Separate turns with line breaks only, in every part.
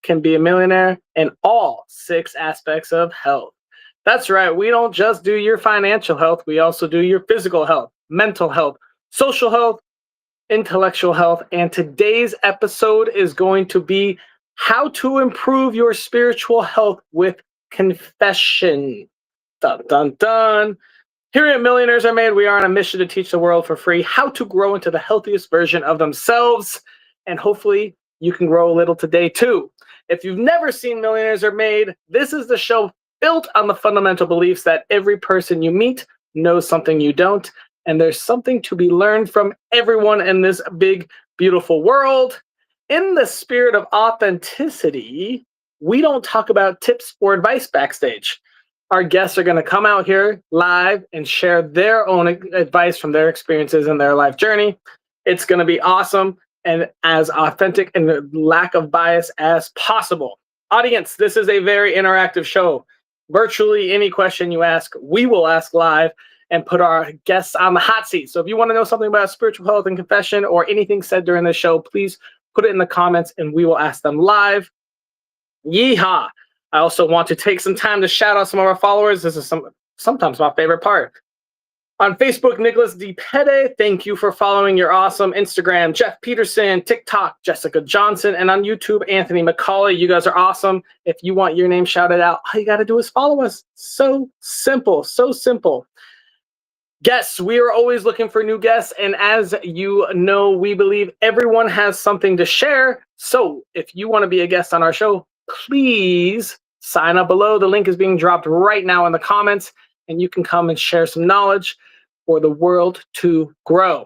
can be a millionaire in all 6 aspects of health. That's right, we don't just do your financial health, we also do your physical health, mental health, social health, intellectual health. And today's episode is going to be how to improve your spiritual health with confession. Dun, dun, dun. Here at Millionaires Are Made, we are on a mission to teach the world for free how to grow into the healthiest version of themselves. And hopefully you can grow a little today too. If you've never seen Millionaires Are Made, this is the show built on the fundamental beliefs that every person you meet knows something you don't, and there's something to be learned from everyone in this big, beautiful world. In the spirit of authenticity, we don't talk about tips or advice backstage. Our guests are going to come out here live and share their own advice from their experiences and their life journey. It's going to be awesome and as authentic and lack of bias as possible. Audience, this is a very interactive show. Virtually any question you ask, we will ask live and put our guests on the hot seat. So if you want to know something about spiritual health and confession or anything said during the show, please put it in the comments and we will ask them live. Yeehaw! I also want to take some time to shout out some of our followers. This is sometimes my favorite part. On Facebook, Nicholas Deepen, thank you for following. You're awesome. Instagram, Jeff Peterson. TikTok, Jessica Johnson. And on YouTube, Anthony McCauley. You guys are awesome. If you want your name shouted out, all you got to do is follow us. So simple, so simple. Guests, we are always looking for new guests. And as you know, we believe everyone has something to share. So if you want to be a guest on our show, please sign up below. The link is being dropped right now in the comments, and you can come and share some knowledge for the world to grow.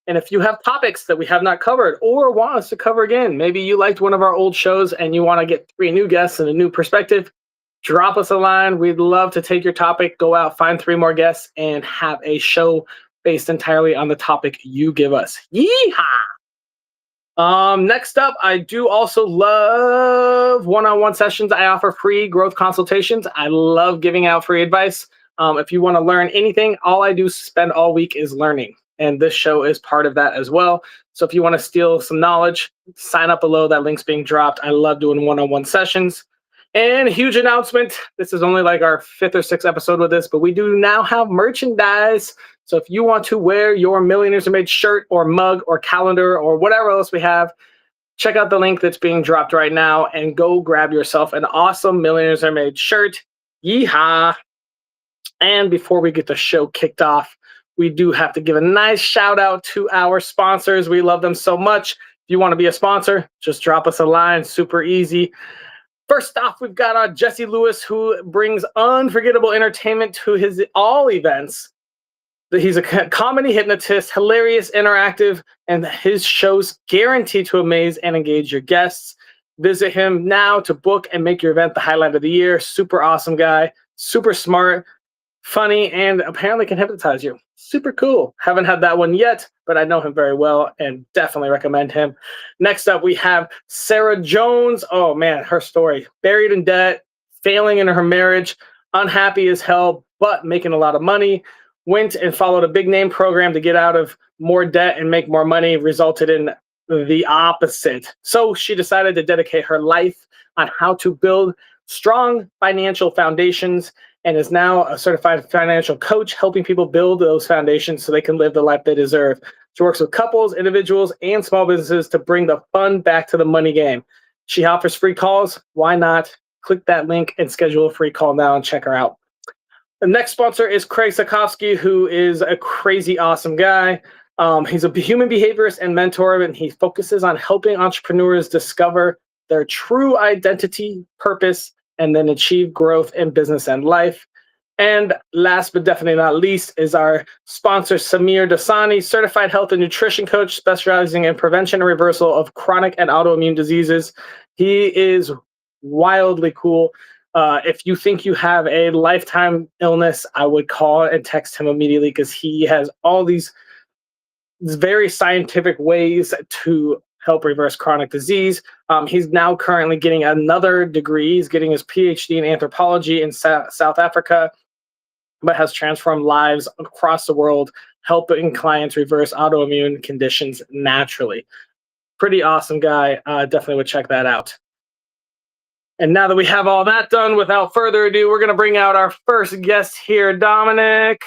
And if you have topics that we have not covered or want us to cover again, maybe you liked one of our old shows and you want to get 3 new guests and a new perspective, drop us a line. We'd love to take your topic, go out, find 3 more guests, and have a show based entirely on the topic you give us. Yeehaw! Next up, I do also love one-on-one sessions. I offer free growth consultations. I love giving out free advice. If you want to learn anything, all I do spend all week is learning. And this show is part of that as well. So if you want to steal some knowledge, sign up below. That link's being dropped. I love doing one-on-one sessions. And a huge announcement. This is only like our 5th or 6th episode with this, but we do now have merchandise. So if you want to wear your Millionaires Are Made shirt or mug or calendar or whatever else we have, check out the link that's being dropped right now and go grab yourself an awesome Millionaires Are Made shirt. Yeehaw! And before we get the show kicked off, we do have to give a nice shout out to our sponsors. We love them so much. If you want to be a sponsor, just drop us a line. Super easy. First off, we've got Jesse Lewis, who brings unforgettable entertainment to his all events. He's a comedy hypnotist, hilarious, interactive, and his shows guarantee to amaze and engage your guests. Visit him now to book and make your event the highlight of the year. Super awesome guy, super smart, funny, and apparently can hypnotize you. Super cool. Haven't had that one yet, but I know him very well and definitely recommend him. Next up, we have Sarah Jones. Oh man, her story. Buried in debt, failing in her marriage, unhappy as hell, but making a lot of money. Went and followed a big name program to get out of more debt and make more money, resulted in the opposite. So she decided to dedicate her life on how to build strong financial foundations and is now a certified financial coach, helping people build those foundations so they can live the life they deserve. She works with couples, individuals, and small businesses to bring the fun back to the money game. She offers free calls. Why not? Click that link and schedule a free call now and check her out. The next sponsor is Craig Sakowski, who is a crazy awesome guy. He's a human behaviorist and mentor, and he focuses on helping entrepreneurs discover their true identity, purpose, and then achieve growth in business and life. And last but definitely not least is our sponsor, Samir Dasani, certified health and nutrition coach specializing in prevention and reversal of chronic and autoimmune diseases. He is wildly cool. If you think you have a lifetime illness, I would call and text him immediately because he has all these very scientific ways to help reverse chronic disease. He's now currently getting another degree. He's getting his PhD in anthropology in South Africa, but has transformed lives across the world, helping clients reverse autoimmune conditions naturally. Pretty awesome guy. Definitely would check that out. And now that we have all that done, without further ado, we're going to bring out our first guest here, Dominic.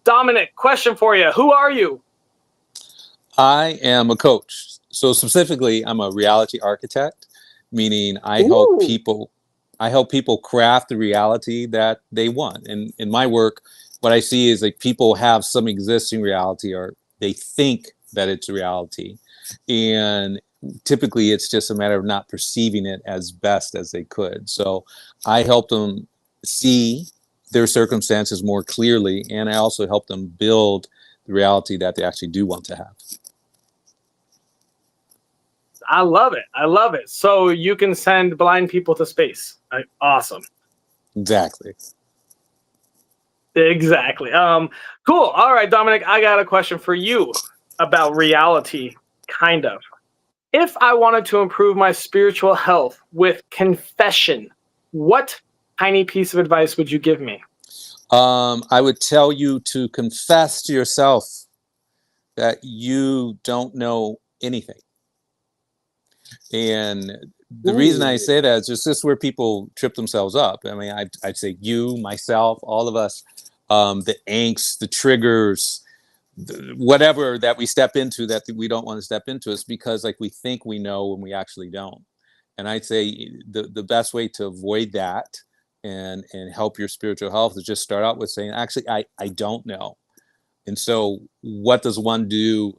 Dominic, question for you. Who are you?
I am a coach. So specifically, I'm a reality architect, meaning
Ooh.
I help people craft the reality that they want. And in my work, what I see is like people have some existing reality or they think that it's a reality. And typically it's just a matter of not perceiving it as best as they could. So I help them see their circumstances more clearly, and I also help them build the reality that they actually do want to have.
I love it. I love it. So you can send blind people to space. Awesome.
Exactly.
Exactly. Cool. All right, Dominic, I got a question for you about reality, kind of. If I wanted to improve my spiritual health with confession, what tiny piece of advice would you give me?
I would tell you to confess to yourself that you don't know anything. And the reason I
Ooh.
say that is just this is where people trip themselves up. I mean, I'd say you, myself, all of us, the angst, the triggers, whatever that we step into that we don't want to step into is because like we think we know when we actually don't. And I'd say the best way to avoid that and help your spiritual health is just start out with saying, actually, I don't know. And so what does one do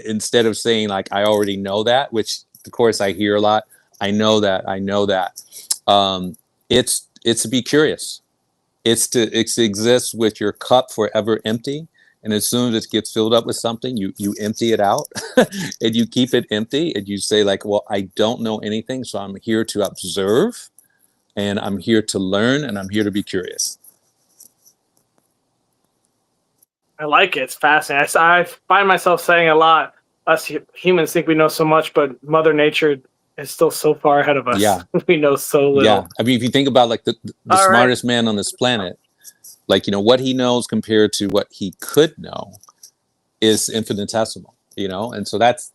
instead of saying like, I already know that, which of course I hear a lot. I know that. It's to be curious. It's to exist with your cup forever empty. And as soon as it gets filled up with something, you empty it out and you keep it empty and you say like, well, I don't know anything. So I'm here to observe and I'm here to learn and I'm here to be curious.
I like it. It's fascinating. I find myself saying a lot, us humans think we know so much, but Mother Nature is still so far ahead of us.
Yeah.
We know so
Yeah.
little.
I mean, if you think about like the
All right.
smartest man on this planet, like, what he knows compared to what he could know is infinitesimal, And so that's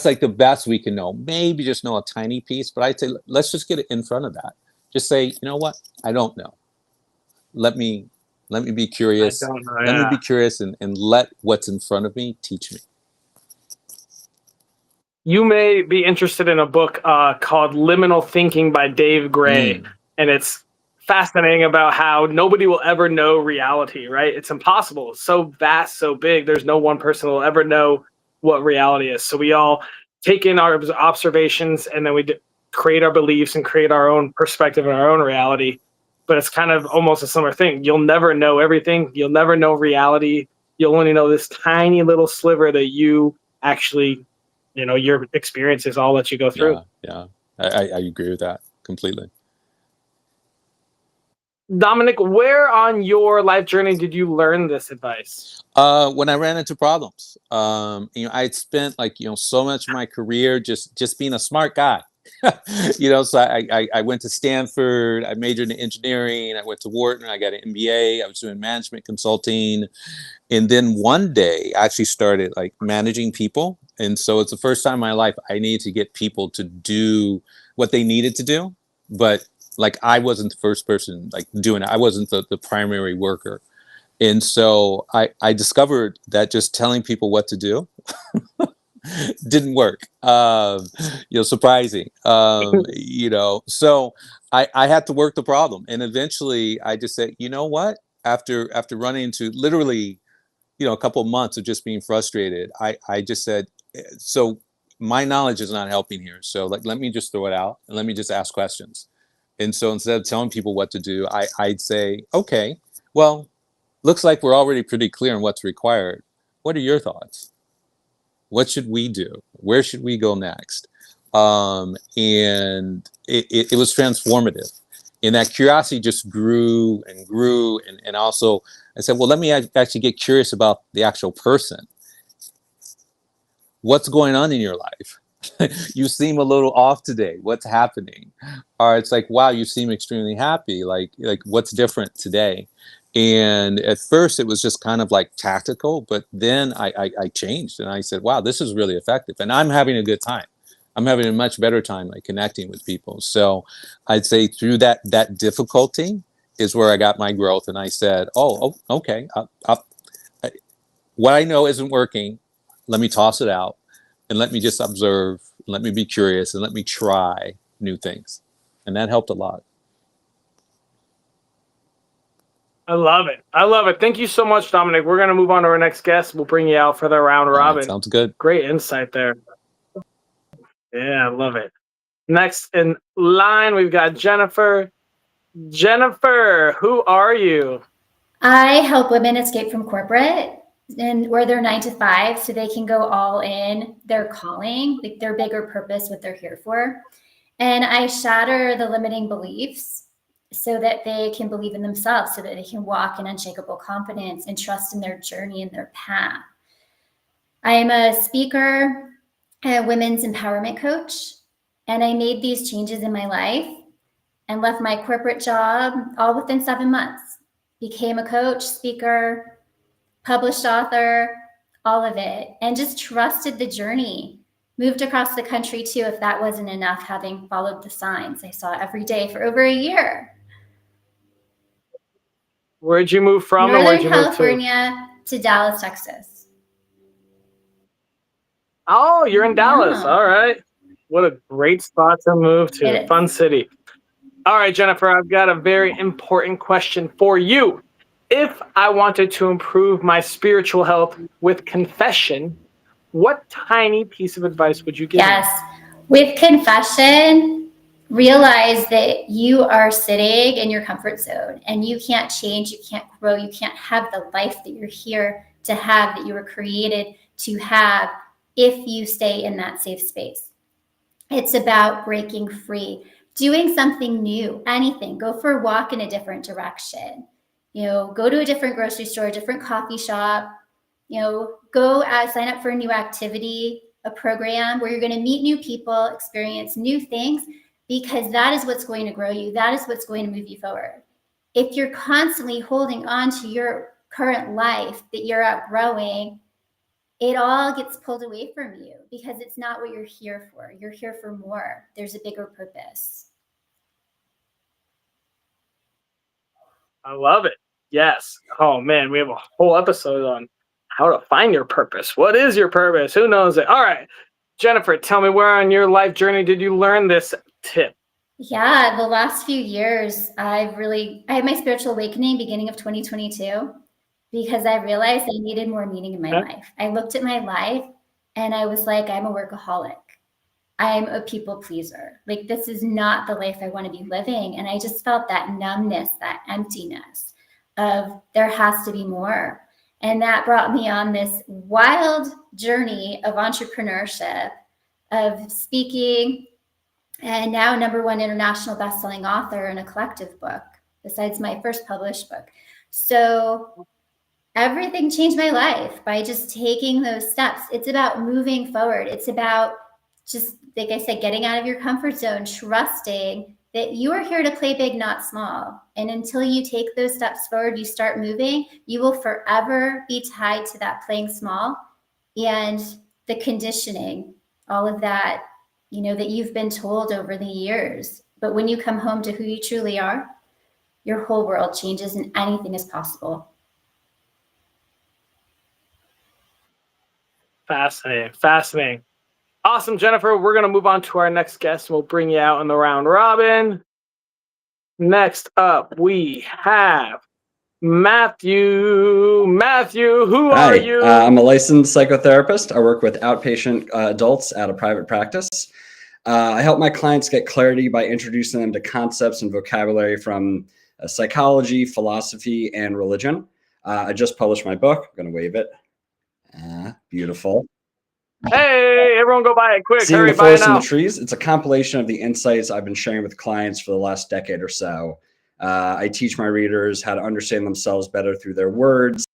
like the best we can know. Maybe just know a tiny piece, but I'd say let's just get it in front of that. Just say, you know what? I don't know. Let me be
I
curious.
don't know.
Let me
Yeah.
be curious and let what's in front of me teach me.
You may be interested in a book called Liminal Thinking by Dave Gray.
Mm,
And it's fascinating about how nobody will ever know reality, right? It's impossible. It's so vast, so big. There's no one person who will ever know what reality is. So we all take in our observations and then create our beliefs and create our own perspective and our own reality. But it's kind of almost a similar thing. You'll never know everything. You'll never know reality. You'll only know this tiny little sliver that you actually your experiences all that you go through.
yeah, yeah. I agree with that completely.
Dominic, where on your life journey did you learn this advice?
When I ran into problems, I'd spent like, so much of my career just being a smart guy. So I went to Stanford, I majored in engineering, I went to Wharton, I got an MBA, I was doing management consulting. And then one day I actually started like managing people. And so it's the first time in my life I needed to get people to do what they needed to do. But like I wasn't the first person like doing it. I wasn't the primary worker. And so I discovered that just telling people what to do didn't work. Surprising. So I had to work the problem. And eventually I just said, you know what? After running into literally, a couple of months of just being frustrated, I just said, so my knowledge is not helping here. So like, let me just throw it out and let me just ask questions. And so instead of telling people what to do, I'd say, okay, well, looks like we're already pretty clear on what's required. What are your thoughts? What should we do? Where should we go next? And it was transformative. And that curiosity just grew and grew. And also, I said, well, let me actually get curious about the actual person. What's going on in your life? You seem a little off today. What's happening? Or it's like, wow, you seem extremely happy. Like what's different today? And at first it was just kind of like tactical, but then I changed and I said, wow, this is really effective. And I'm having a good time. I'm having a much better time like connecting with people. So I'd say through that difficulty is where I got my growth. And I said, okay, what I know isn't working. Let me toss it out and let me just observe. Let me be curious and let me try new things. And that helped a lot.
I love it. I love it. Thank you so much, Dominic. We're going to move on to our next guest. We'll bring you out for the round
All right,
robin.
sounds good.
Great insight there. Yeah, I love it. Next in line, we've got Jennifer. Jennifer, who are you?
I help women escape from corporate and where they're 9 to 5 so they can go all in their calling, like their bigger purpose, what they're here for. And I shatter the limiting beliefs so that they can believe in themselves, so that they can walk in unshakable confidence and trust in their journey and their path. I am a speaker, a women's empowerment coach, and I made these changes in my life and left my corporate job all within 7 months. Became a coach, speaker, published author, all of it, and just trusted the journey. Moved across the country too, if that wasn't enough, having followed the signs I saw every day for over a year.
Where'd you move from and where'd
Northern
you move to?
California to Dallas, Texas.
Oh, you're in Dallas.
Yeah.
All right. What a great spot to move to.
It is.
Fun city. All right, Jennifer, I've got a very important question for you. If I wanted to improve my spiritual health with confession, what tiny piece of advice would you give me?
Yes. With confession, realize that you are sitting in your comfort zone and you can't change, you can't grow, you can't have the life that you're here to have, that you were created to have if you stay in that safe space. It's about breaking free, doing something new, anything. Go for a walk in a different direction. Go to a different grocery store, a different coffee shop. Go sign up for a new activity, a program where you're going to meet new people, experience new things, because that is what's going to grow you. That is what's going to move you forward. If you're constantly holding on to your current life that you're outgrowing, it all gets pulled away from you because it's not what you're here for. You're here for more. There's a bigger purpose.
I love it. Yes. Oh, man, we have a whole episode on how to find your purpose. What is your purpose? Who knows it? All right. Jennifer, tell me, where on your life journey did you learn this tip?
Yeah, the last few years, I had my spiritual awakening beginning of 2022 because I realized I needed more meaning in my life. I looked at my life and I was like, I'm a workaholic. I'm a people pleaser. Like, this is not the life I want to be living. And I just felt that numbness, that emptiness of there has to be more. And that brought me on this wild journey of entrepreneurship, of speaking, and now #1 international best-selling author in a collective book, besides my first published book. So everything changed my life by just taking those steps. It's about moving forward. It's about just, like I said, getting out of your comfort zone, trusting that you are here to play big, not small. And until you take those steps forward, you start moving, you will forever be tied to that playing small and the conditioning, all of that, that you've been told over the years. But when you come home to who you truly are, your whole world changes and anything is possible.
Fascinating. Fascinating. Awesome, Jennifer. We're going to move on to our next guest. We'll bring you out in the round robin. Next up, we have Matthew. Matthew, who are you?
I'm a licensed psychotherapist. I work with outpatient adults at a private practice. I help my clients get clarity by introducing them to concepts and vocabulary from psychology, philosophy, and religion. I just published my book. I'm going to wave it. Beautiful.
Hey, everyone go buy it quick.
Seeing
Hurry,
the
buy it
forest and
now.
the trees. It's a compilation of the insights I've been sharing with clients for the last decade or so. I teach my readers how to understand themselves better through their words,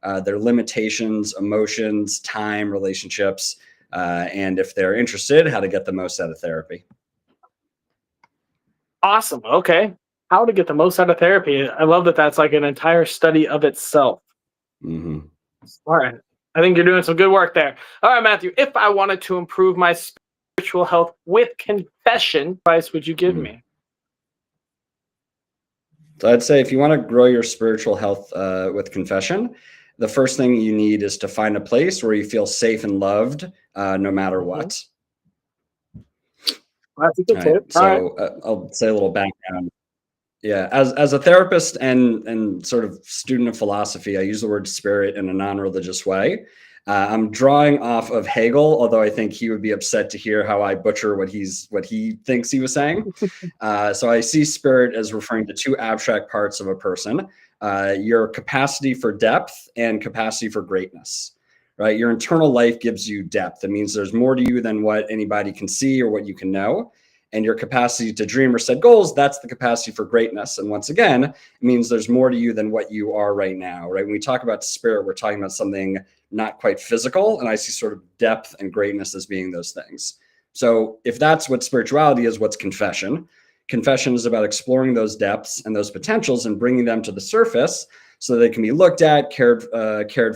their limitations, emotions, time, relationships, and if they're interested, how to get the most out of therapy.
Awesome. Okay. How to get the most out of therapy. I love that that's like an entire study of itself.
Mm-hmm.
All right. I think you're doing some good work there. All right, Matthew, if I wanted to improve my spiritual health with confession, what advice would you give me?
So I'd say if you want to grow your spiritual health with confession, the first thing you need is to find a place where you feel safe and loved, no matter what.
That's a good tip.
So I'll say a little background. Yeah, as a therapist and sort of student of philosophy, I use the word spirit in a non-religious way. I'm drawing off of Hegel, although I think he would be upset to hear how I butcher what he thinks he was saying. So I see spirit as referring to two abstract parts of a person: your capacity for depth and capacity for greatness. Right, your internal life gives you depth. It means there's more to you than what anybody can see or what you can know. And your capacity to dream or set goals, that's the capacity for greatness. And once again, it means there's more to you than what you are right now, right? When we talk about spirit, we're talking about something not quite physical. And I see sort of depth and greatness as being those things. So if that's what spirituality is, what's confession? Confession is about exploring those depths and those potentials and bringing them to the surface so they can be looked at, cared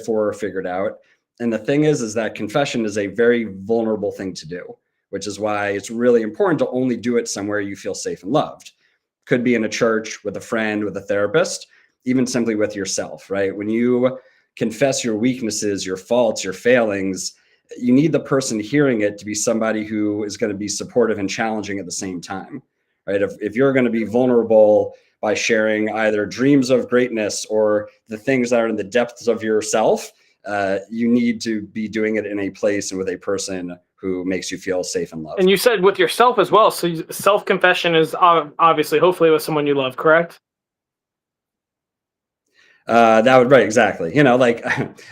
for, or figured out. And the thing is that confession is a very vulnerable thing to do, which is why it's really important to only do it somewhere you feel safe and loved. Could be in a church, with a friend, with a therapist, even simply with yourself, right? When you confess your weaknesses, your faults, your failings, you need the person hearing it to be somebody who is going to be supportive and challenging at the same time, right? If you're going to be vulnerable by sharing either dreams of greatness or the things that are in the depths of yourself, you need to be doing it in a place and with a person who makes you feel safe and loved.
And you said with yourself as well. So self-confession is obviously, hopefully, with someone you love, correct?
That would, right, exactly. You know, like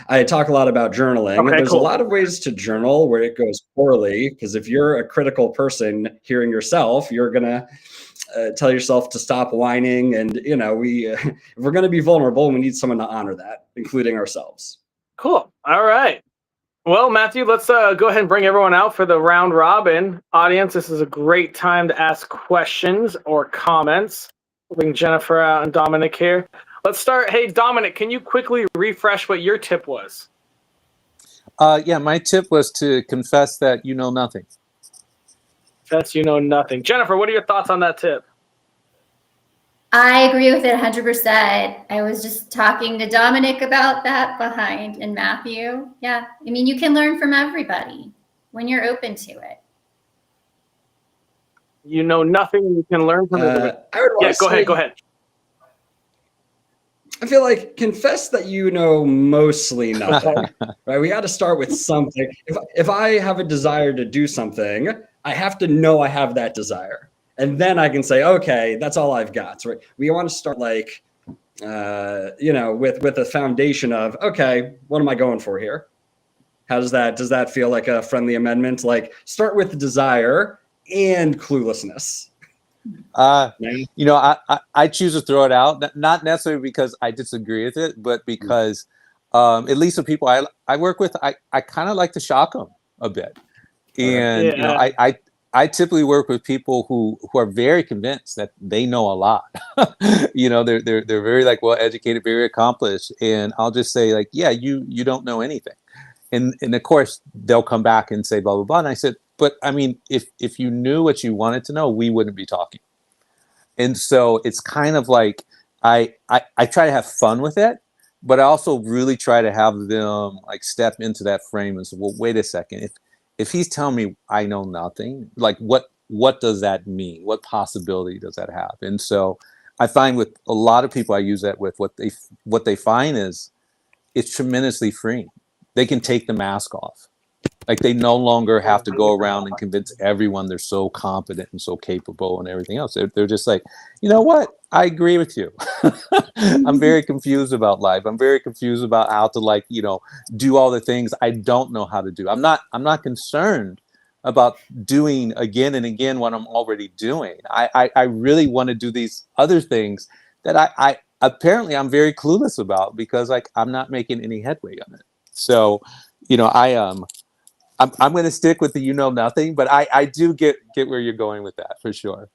I talk a lot about journaling.
Okay,
There's
cool.
a lot of ways to journal where it goes poorly, because if you're a critical person hearing yourself, you're gonna tell yourself to stop whining. And you know, if we're gonna be vulnerable, we need someone to honor that, including ourselves.
Cool. All right. Well, Matthew, let's go ahead and bring everyone out for the round robin. Audience, this is a great time to ask questions or comments. Bring Jennifer out and Dominic here. Let's start. Hey, Dominic, can you quickly refresh what your tip was?
Yeah, my tip was to confess that you know nothing.
Confess you know nothing. Jennifer, what are your thoughts on that tip?
I agree with it 100%. I was just talking to Dominic about that behind and Matthew. Yeah. I mean, you can learn from everybody when you're open to it.
You know nothing, you can learn from it. Yeah, go ahead.
I feel like confess that you know mostly nothing, right? We got to start with something. If I have a desire to do something, I have to know I have that desire. And then I can say, okay, that's all I've got. So we want to start like, with a foundation of, okay, what am I going for here? How does that feel like a friendly amendment? Like start with the desire and cluelessness.
I choose to throw it out, not necessarily because I disagree with it, but because at least the people I work with, I kind of like to shock them a bit. And I typically work with people who are very convinced that they know a lot. They're very like well educated, very accomplished, and I'll just say like, yeah, you don't know anything, and of course they'll come back and say blah blah blah, and I said, but I mean, if you knew what you wanted to know, we wouldn't be talking. And so it's kind of like I try to have fun with it, but I also really try to have them like step into that frame and say, well, wait a second, if he's telling me I know nothing, like what does that mean? What possibility does that have? And so I find with a lot of people I use that with, what they find is it's tremendously freeing. They can take the mask off. Like they no longer have to go around and convince everyone they're so competent and so capable and everything else. They're just like, you know what? I agree with you. I'm very confused about life. I'm very confused about how to do all the things I don't know how to do. I'm not concerned about doing again and again what I'm already doing. I really want to do these other things that I apparently I'm very clueless about because like I'm not making any headway on it. So, I'm going to stick with the you know nothing, but I do get where you're going with that for sure.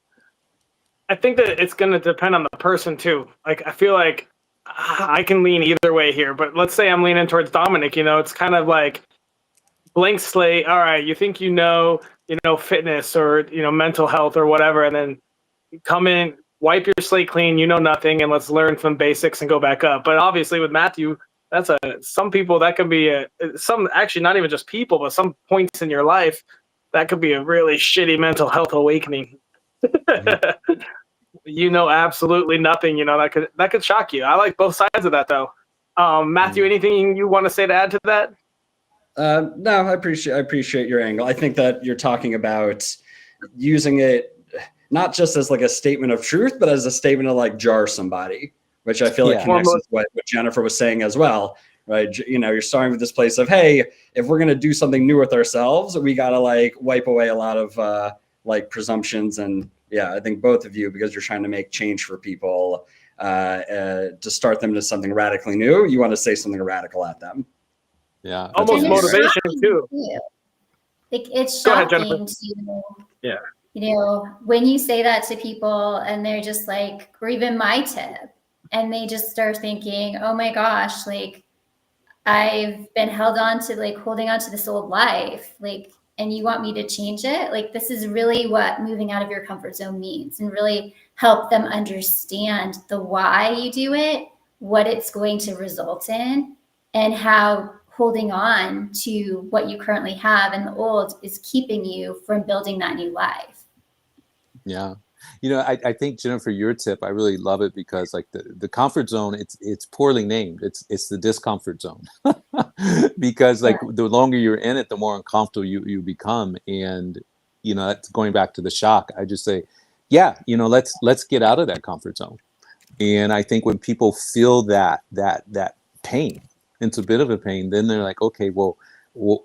I think that it's going to depend on the person too. Like I feel like I can lean either way here, but let's say I'm leaning towards Dominic. It's kind of like blank slate. All right, you think fitness or mental health or whatever, and then you come in, wipe your slate clean. You know nothing, and let's learn some basics and go back up. But obviously, with Matthew, some people that can be some actually not even just people, but some points in your life that could be a really shitty mental health awakening.
Mm-hmm.
Absolutely nothing. That could shock you. I like both sides of that though. Matthew,
Mm-hmm.
anything you want to say to add to that?
No, I appreciate your angle. I think that you're talking about using it not just as like a statement of truth, but as a statement to like jar somebody, which I feel like connects with what Jennifer was saying as well, right? You're starting with this place of, hey, if we're gonna do something new with ourselves, we gotta like wipe away a lot of like presumptions. And yeah, I think both of you, because you're trying to make change for people, to start them to something radically new, you want to say something radical at them.
Yeah,
almost motivation too.
Like it's
Go ahead,
shocking to, when you say that to people and they're just like, or even my tip, and they just start thinking, oh my gosh, like I've been holding on to this old life, like, and you want me to change it? Like, this is really what moving out of your comfort zone means, and really help them understand the why you do it, what it's going to result in, and how holding on to what you currently have in the old is keeping you from building that new life.
Yeah. I think, Jennifer, your tip, I really love it, because like the comfort zone, it's poorly named. It's the discomfort zone. Because like the longer you're in it, the more uncomfortable you become. And, that's going back to the shock. I just say, yeah, let's get out of that comfort zone. And I think when people feel that pain, it's a bit of a pain, then they're like, okay, well,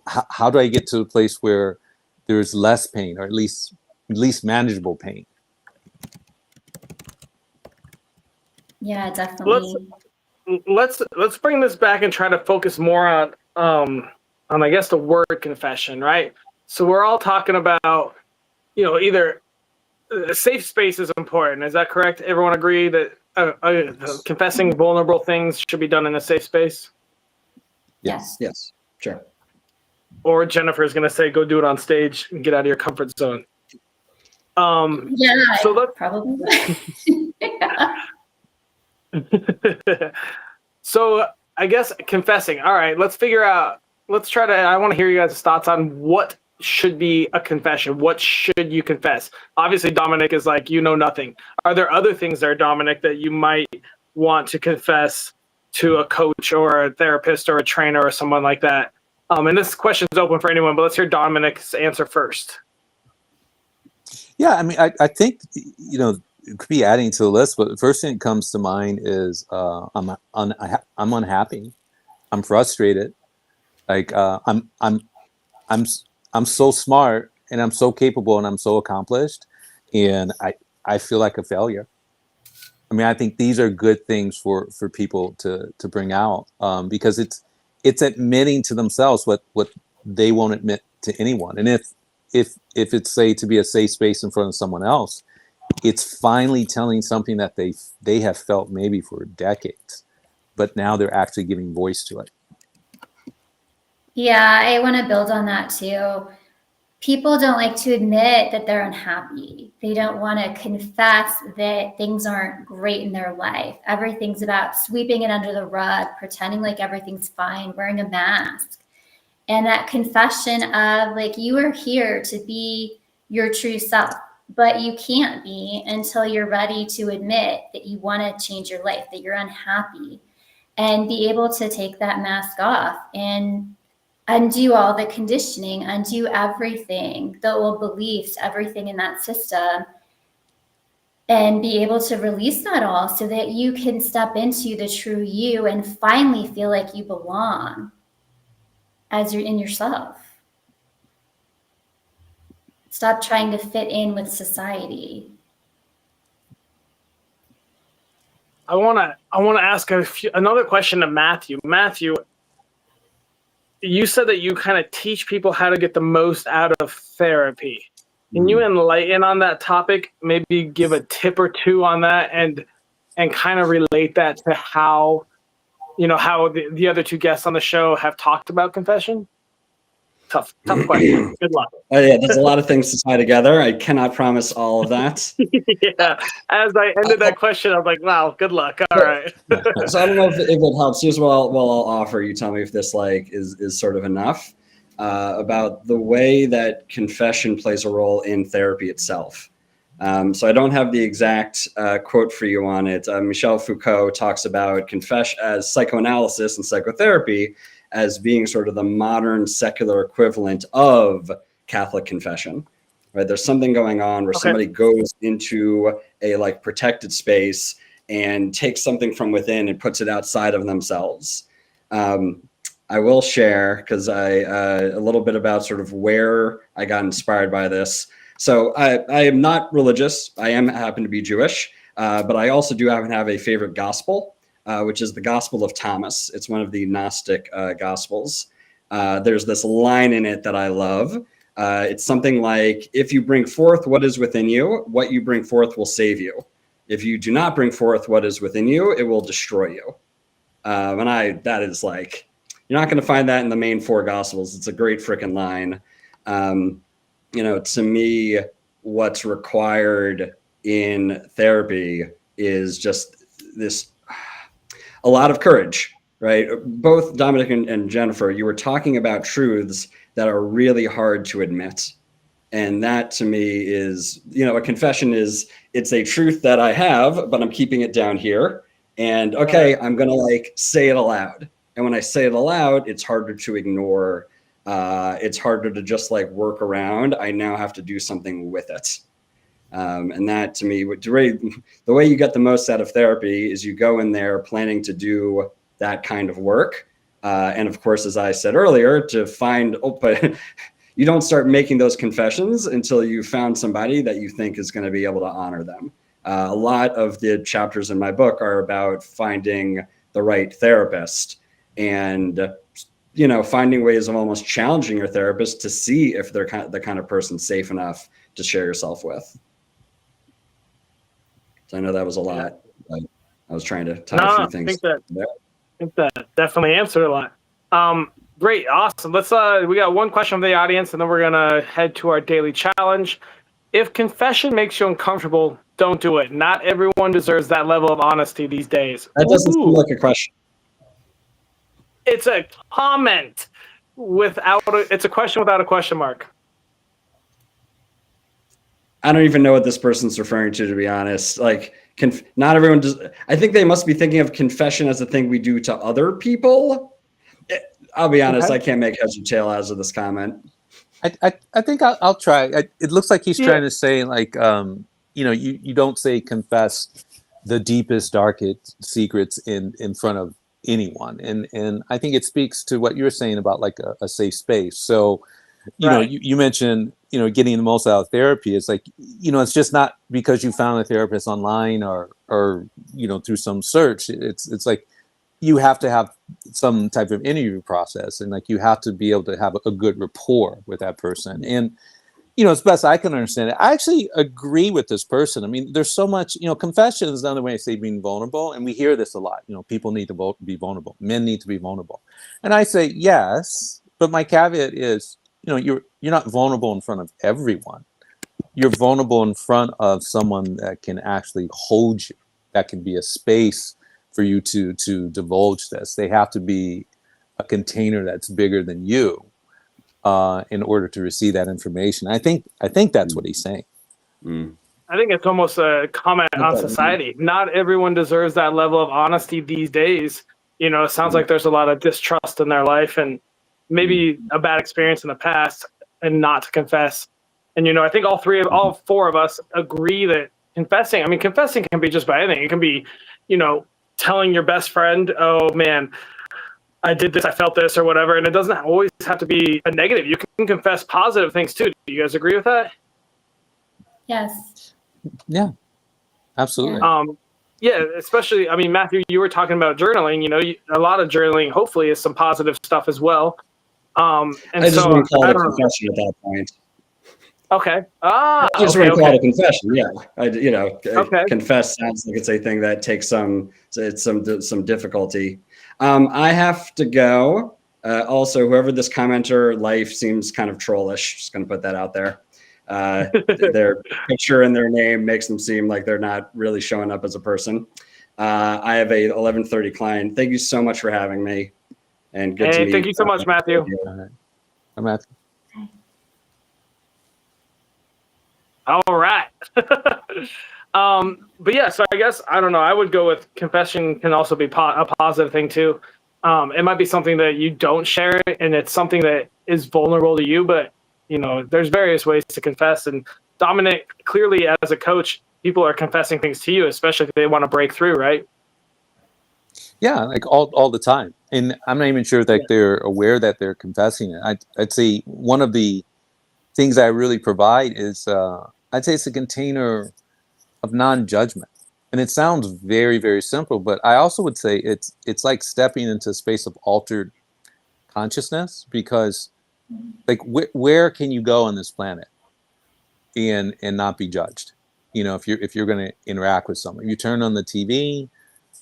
how do I get to a place where there's less pain, or at least manageable pain?
Yeah, definitely.
Let's bring this back and try to focus more on I guess the word confession, right? So we're all talking about, either a safe space is important. Is that correct? Everyone agree that confessing vulnerable things should be done in a safe space?
Yes.
Yes, sure.
Or Jennifer is going to say, go do it on stage and get out of your comfort zone.
Yeah,
so
probably.
So I guess confessing. All right, let's try to, I want to hear you guys' thoughts on what should be a confession. What should you confess? Obviously, Dominic is like, nothing. Are there other things there, Dominic, that you might want to confess to a coach or a therapist or a trainer or someone like that? And this question is open for anyone, but let's hear Dominic's answer first.
Yeah, I mean, I think, it could be adding to the list, but the first thing that comes to mind is I'm unhappy, I'm frustrated, like I'm so smart, and I'm so capable, and I'm so accomplished, and I feel like a failure. I mean, I think these are good things for people to bring out, because it's admitting to themselves what they won't admit to anyone. And if it's, say, to be a safe space in front of someone else, it's finally telling something that they have felt maybe for decades, but now they're actually giving voice to it.
Yeah, I want to build on that too. People don't like to admit that they're unhappy. They don't want to confess that things aren't great in their life. Everything's about sweeping it under the rug, pretending like everything's fine, wearing a mask. And that confession of like, you are here to be your true self, but you can't be until you're ready to admit that you want to change your life, that you're unhappy, and be able to take that mask off and undo all the conditioning, undo everything, the old beliefs, everything in that system, and be able to release that all so that you can step into the true you and finally feel like you belong as you're in yourself. Stop trying to fit in with society.
I want to ask another question to Matthew. Matthew, you said that you kind of teach people how to get the most out of therapy. Can you enlighten on that topic? Maybe give a tip or two on that, and and kind of relate that to how, how the other two guests on the show have talked about confession? Tough question. Good luck.
Oh yeah, there's a lot of things to tie together. I cannot promise all of that.
Yeah. As I ended that question, I'm like, wow, good luck. All right.
So I don't know if it helps. Here's what I'll offer. You tell me if this is sort of enough about the way that confession plays a role in therapy itself. So I don't have the exact quote for you on it. Michel Foucault talks about confession as psychoanalysis and psychotherapy as being sort of the modern secular equivalent of Catholic confession. Right? There's something going on where somebody goes into a like protected space and takes something from within and puts it outside of themselves. I will share because a little bit about sort of where I got inspired by this. So I am not religious. I happen to be Jewish, but I also do happen to have a favorite gospel, which is the Gospel of Thomas. It's one of the Gnostic gospels. There's this line in it that I love. It's something like, if you bring forth what is within you, what you bring forth will save you. If you do not bring forth what is within you, it will destroy you. That is like, you're not going to find that in the main four gospels. It's a great freaking line. To me, what's required in therapy is just a lot of courage, right? Both Dominic and Jennifer, you were talking about truths that are really hard to admit. And that to me is, a confession it's a truth that I have, but I'm keeping it down here. And okay, I'm going to say it aloud. And when I say it aloud, it's harder to ignore. It's harder to just work around. I now have to do something with it. And that to me, the way you get the most out of therapy is you go in there planning to do that kind of work. And of course, as I said earlier, but you don't start making those confessions until you found somebody that you think is going to be able to honor them. A lot of the chapters in my book are about finding the right therapist and finding ways of almost challenging your therapist to see if they're the kind of person safe enough to share yourself with. So I know that was a lot, but I was trying to tie a few things.
I think that definitely answered a lot. Great, awesome. We got one question from the audience, and then we're gonna head to our daily challenge. If confession makes you uncomfortable, don't do it. Not everyone deserves that level of honesty these days.
That doesn't seem like a question.
It's a comment it's a question without a question mark.
I don't even know what this person's referring to be honest. Not everyone does. I think they must be thinking of confession as a thing we do to other people. I'll be honest. I can't make heads or tail out of this comment.
I think I'll try. It looks like he's trying to say you don't say confess the deepest, darkest secrets in front of anyone. And I think it speaks to what you're saying about a safe space. So, you mentioned, getting the most out of therapy. It's it's just not because you found a therapist online or through some search. It's like you have to have some type of interview process, and you have to be able to have a good rapport with that person. And as best I can understand it, I actually agree with this person. I mean, there's so much, confession is another way to say being vulnerable. And we hear this a lot, people need to be vulnerable. Men need to be vulnerable. And I say, yes, but my caveat is, you're not vulnerable in front of everyone. You're vulnerable in front of someone that can actually hold you. That can be a space for you to divulge this. They have to be a container that's bigger than you. In order to receive that information. I think that's what he's saying.
I think it's almost a comment on society. Not everyone deserves that level of honesty these days. It sounds like there's a lot of distrust in their life and maybe a bad experience in the past and not to confess. And, I think all four of us agree that confessing can be just by anything. It can be, telling your best friend, oh man, I did this, I felt this, or whatever. And it doesn't always have to be a negative. You can confess positive things too. Do you guys agree with that?
Yes.
Yeah, absolutely.
Yeah, especially, Matthew, you were talking about journaling. A lot of journaling hopefully is some positive stuff as well. And
I just wouldn't call it a confession at that point.
Okay.
I just
Okay,
wouldn't call it
okay.
a confession. Yeah,
Okay.
confess sounds like it's a thing that takes some difficulty. I have to go. Also, whoever this commenter, life seems kind of trollish. Just going to put that out there. Their picture and their name makes them seem like they're not really showing up as a person. I have a 11:30 client. Thank you so much for having me, and good to
Hey, thank
meet.
you so much, Matthew.
All right. I'm Matthew.
All right. But yeah, so I guess, I don't know, I would go with confession can also be a positive thing too. It might be something that you don't share and it's something that is vulnerable to you, but you know, there's various ways to confess. And Dominic, clearly as a coach, people are confessing things to you, especially if they want to break through, right?
Yeah, like all the time. And I'm not even sure that
Yeah.
they're aware that they're confessing it. I'd say one of the things I really provide is I'd say it's a container of non-judgment. And it sounds very, very simple, but I also would say it's like stepping into a space of altered consciousness, because like where can you go on this planet and not be judged? You know, if you're going to interact with someone, you turn on the TV,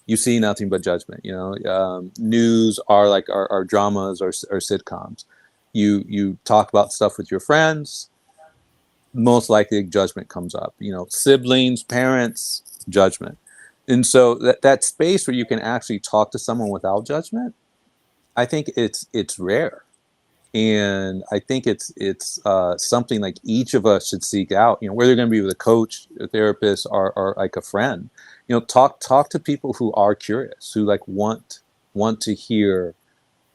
you see nothing but judgment. You know, news are like our dramas or sitcoms. You talk about stuff with your friends, most likely judgment comes up. You know, siblings, parents, judgment. And so that space where you can actually talk to someone without judgment, I think it's rare. And I think it's something like each of us should seek out. You know, whether you're going to be with a coach, a therapist, or like a friend. You know, talk to people who are curious, who like want to hear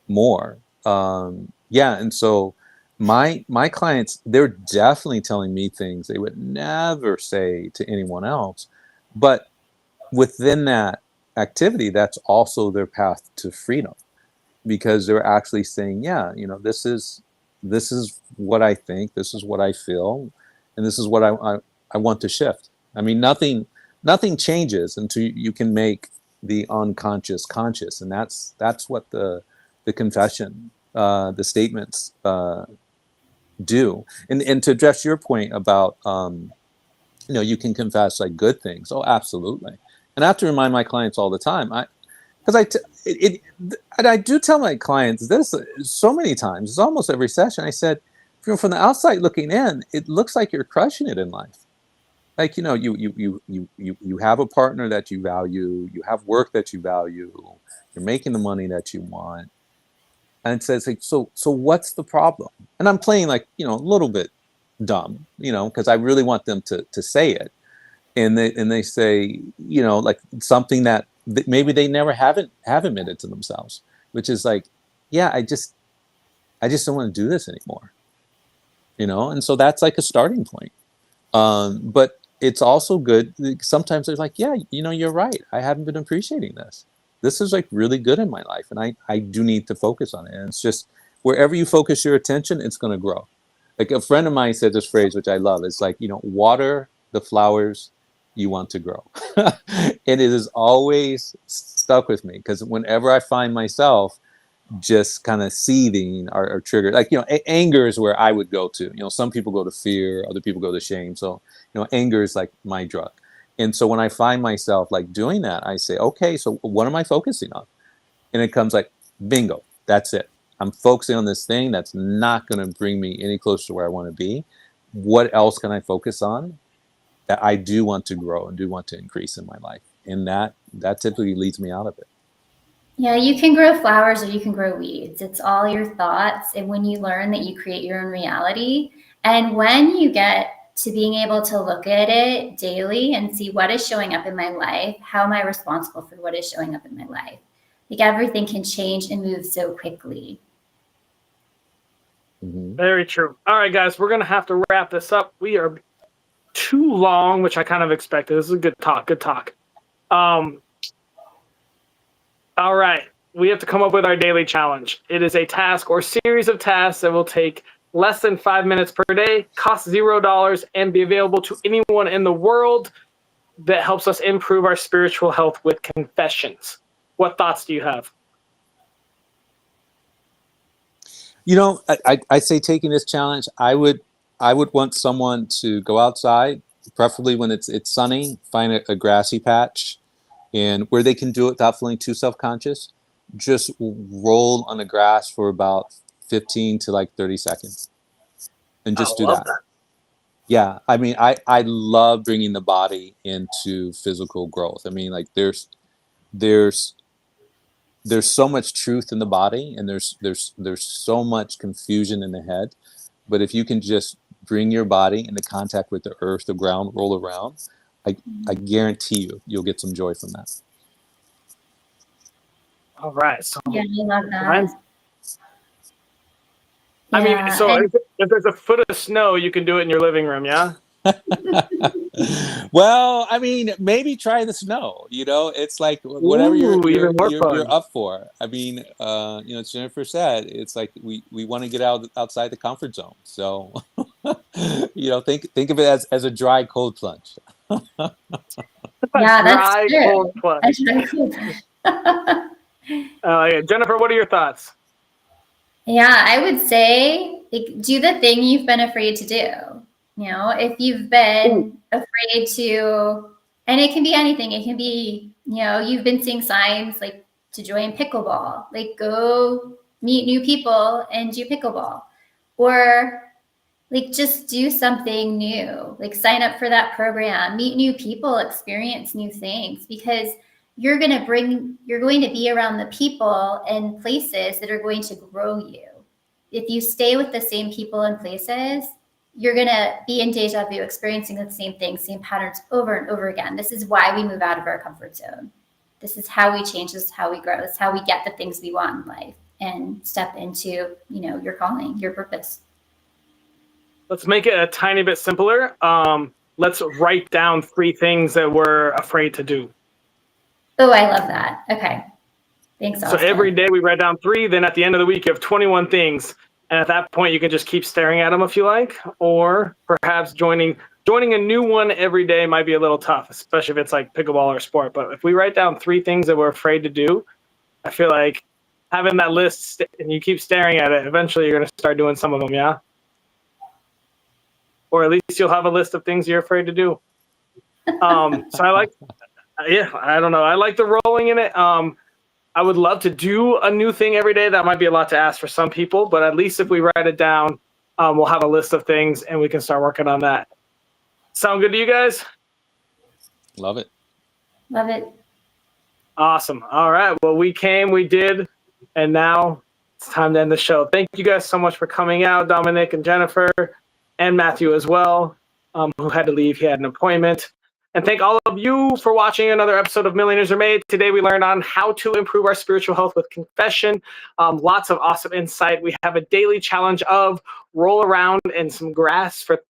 more. Yeah, and so my clients, they're definitely telling me things they would never say to anyone else, but within that activity, that's also their path to freedom, because they're actually saying, yeah, you know, this is what I think, this is what I feel, and this is what I want to shift. I mean, nothing changes until you can make the unconscious conscious, and that's what the confession, the statements do. And to address your point about you know, you can confess like good things. Oh, absolutely. And I have to remind my clients all the time. Because and I do tell my clients this so many times. It's almost every session. I said, from the outside looking in, it looks like you're crushing it in life. Like, you know, you have a partner that you value, you have work that you value, you're making the money that you want, and it says like, so what's the problem? And I'm playing like, you know, a little bit dumb, you know, because I really want them to say it, and they say, you know, like something that maybe they never have admitted to themselves, which is like, yeah, I just don't want to do this anymore, you know. And so that's like a starting point. But it's also good, sometimes they're like, yeah, you know, you're right, I haven't been appreciating this is like really good in my life, and I do need to focus on it. And it's just wherever you focus your attention, it's going to grow. Like a friend of mine said this phrase, which I love. It's like, you know, water the flowers you want to grow. And it has always stuck with me, because whenever I find myself just kind of seething or triggered, like, you know, anger is where I would go to. You know, some people go to fear, other people go to shame. So, you know, anger is like my drug. And so when I find myself like doing that, I say, okay, so what am I focusing on? And it comes like, bingo, that's it. I'm focusing on this thing that's not going to bring me any closer to where I want to be. What else can I focus on that I do want to grow and do want to increase in my life? And that typically leads me out of it.
Yeah, you can grow flowers or you can grow weeds. It's all your thoughts. And when you learn that you create your own reality, and when you get to being able to look at it daily and see what is showing up in my life, how am I responsible for what is showing up in my life? Like everything can change and move so quickly.
Mm-hmm.
Very true. All right, guys, we're going to have to wrap this up. We are too long, which I kind of expected. This is a good talk. Good talk. All right. We have to come up with our daily challenge. It is a task or series of tasks that will take less than 5 minutes per day, cost $0, and be available to anyone in the world, that helps us improve our spiritual health with confessions. What thoughts do you have?
You know, I say taking this challenge, I would I would want someone to go outside, preferably when it's sunny, find a grassy patch, and where they can do it without feeling too self-conscious. Just roll on the grass for about 15 to like 30 seconds, and
I
just do
love
that.
that.
Yeah, I mean, I love bringing the body into physical growth. I mean, like there's so much truth in the body, and there's so much confusion in the head. But if you can just bring your body into contact with the earth, the ground, roll around, I guarantee you'll get some joy from that.
All right. So
Yeah, I love
mine's-
that.
I mean,
Yeah,
so
and
if there's a foot of snow, you can do it in your living room, yeah?
Well, I mean, maybe try the snow. You know, it's like whatever
Ooh, even more fun.
you're up for. I mean, you know, as Jennifer said, it's like we want to get outside the comfort zone. So, you know, think of it as a dry cold plunge.
yeah, that's
Dry,
true.
cold plunge.
I try to-
Yeah. Jennifer, what are your thoughts?
Yeah, I would say like, do the thing you've been afraid to do. You know, if you've been afraid to, and it can be anything. It can be, you know, you've been seeing signs like to join pickleball, like go meet new people and do pickleball, or like just do something new, like sign up for that program, meet new people, experience new things, because you're going to be around the people and places that are going to grow you. If you stay with the same people and places, you're going to be in deja vu, experiencing the same things, same patterns over and over again. This is why we move out of our comfort zone. This is how we change. This is how we grow. This is how we get the things we want in life and step into, you know, your calling, your purpose.
Let's make it a tiny bit simpler. Let's write down 3 things that we're afraid to do.
Oh, I love that. Okay. Thanks,
So
Austin.
every day we write down 3, then at the end of the week you have 21 things. And at that point you can just keep staring at them if you like, or perhaps joining a new one every day might be a little tough, especially if it's like pickleball or sport. But if we write down 3 things that we're afraid to do, I feel like having that list and you keep staring at it, eventually you're going to start doing some of them, yeah? Or at least you'll have a list of things you're afraid to do. So I like, yeah, I don't know. I like the rolling in it. I would love to do a new thing every day. That might be a lot to ask for some people, but at least if we write it down, we'll have a list of things and we can start working on that. Sound good to you guys?
Love it.
Love it.
Awesome. All right. Well, we came, we did, and now it's time to end the show. Thank you guys so much for coming out, Dominic and Jennifer, and Matthew as well, who had to leave. He had an appointment. And thank all of you for watching another episode of Millionaires Are Made. Today we learned on how to improve our spiritual health with confession. Lots of awesome insight. We have a daily challenge of roll around in some grass for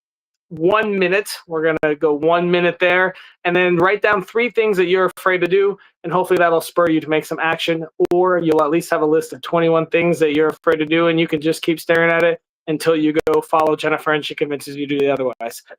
1 minute. We're going to go 1 minute there, and then write down 3 things that you're afraid to do, and hopefully that'll spur you to make some action, or you'll at least have a list of 21 things that you're afraid to do, and you can just keep staring at it until you go follow Jennifer and she convinces you to do the otherwise.